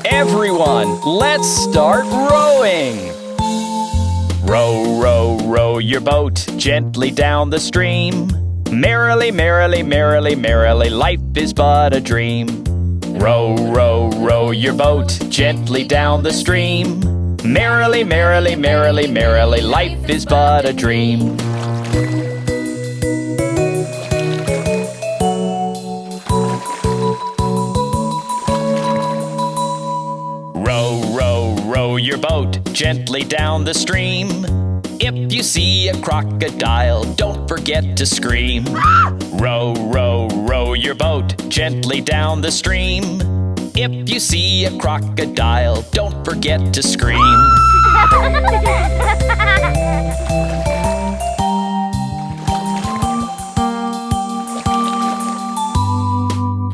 Everyone, let's start rowing! Row, row, row your boat gently down the stream. Merrily, merrily, merrily, merrily, life is but a dream. Row, row, row your boat gently down the stream. Merrily, merrily, merrily, merrily, life is but a dream. Row, row, row your boat gently down the stream. If you see a crocodile, don't forget to scream. Row, row, row your boat gently down the stream. If you see a crocodile, don't forget to scream.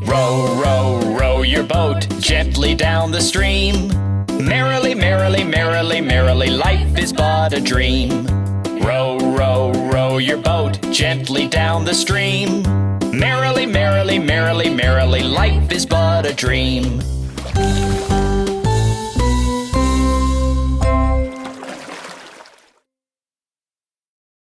Row, row, row your boat gently down the stream. Merrily, merrily, merrily, merrily, life is but a dream. Row, row, row your boat gently down the stream. Merrily, merrily, merrily, merrily, life is but a dream.